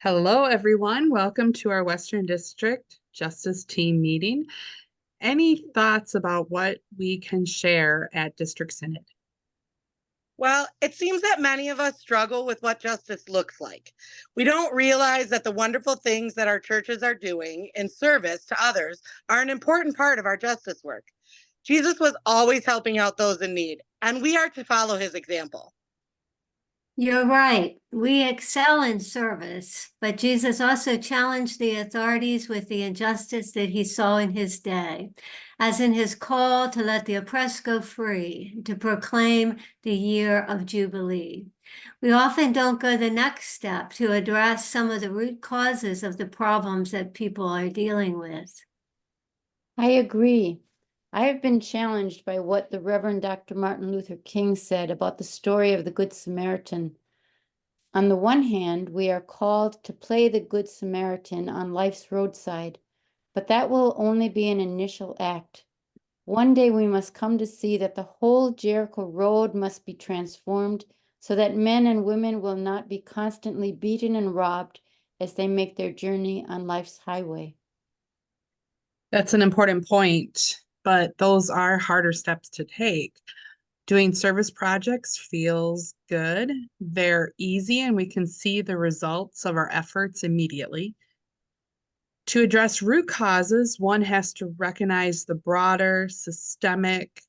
Hello, everyone. Welcome to our Western District Justice Team meeting. Any thoughts about what we can share at District Synod? Well, it seems that many of us struggle with what justice looks like. We don't realize that the wonderful things that our churches are doing in service to others are an important part of our justice work. Jesus was always helping out those in need, and we are to follow his example. You're right. We excel in service, but Jesus also challenged the authorities with the injustice that he saw in his day, as in his call to let the oppressed go free, to proclaim the year of Jubilee. We often don't go the next step to address some of the root causes of the problems that people are dealing with. I agree. I have been challenged by what the Reverend Dr. Martin Luther King said about the story of the Good Samaritan. On the one hand, we are called to play the Good Samaritan on life's roadside, but that will only be an initial act. One day we must come to see that the whole Jericho road must be transformed so that men and women will not be constantly beaten and robbed as they make their journey on life's highway. That's an important point, but those are harder steps to take. Doing service projects feels good. They're easy, and we can see the results of our efforts immediately. To address root causes, one has to recognize the broader systemic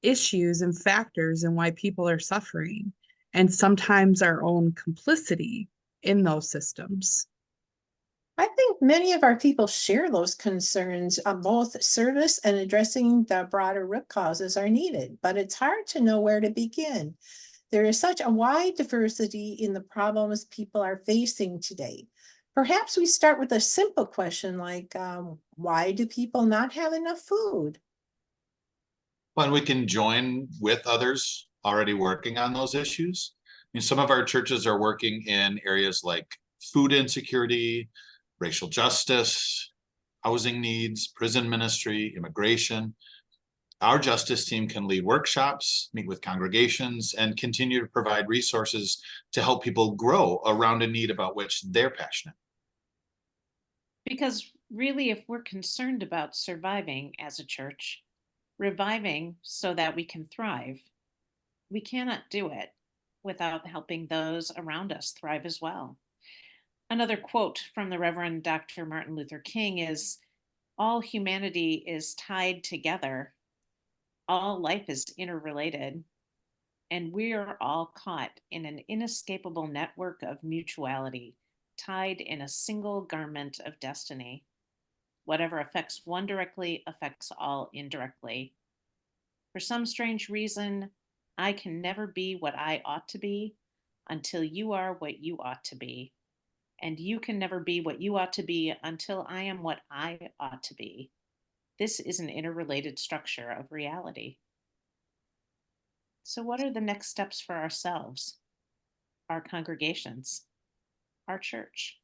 issues and factors and why people are suffering, and sometimes our own complicity in those systems. I think many of our people share those concerns. Both service and addressing the broader root causes are needed, but it's hard to know where to begin. There is such a wide diversity in the problems people are facing today. Perhaps we start with a simple question like, why do people not have enough food? When we can join with others already working on those issues. I mean, some of our churches are working in areas like food insecurity, racial justice, housing needs, prison ministry, immigration. Our justice team can lead workshops, meet with congregations, and continue to provide resources to help people grow around a need about which they're passionate. Because really, if we're concerned about surviving as a church, reviving so that we can thrive, we cannot do it without helping those around us thrive as well. Another quote from the Reverend Dr. Martin Luther King is, "All humanity is tied together. All life is interrelated. And we are all caught in an inescapable network of mutuality, tied in a single garment of destiny. Whatever affects one directly affects all indirectly. For some strange reason, I can never be what I ought to be until you are what you ought to be. And you can never be what you ought to be until I am what I ought to be. This is an interrelated structure of reality." So, what are the next steps for ourselves, our congregations, our church?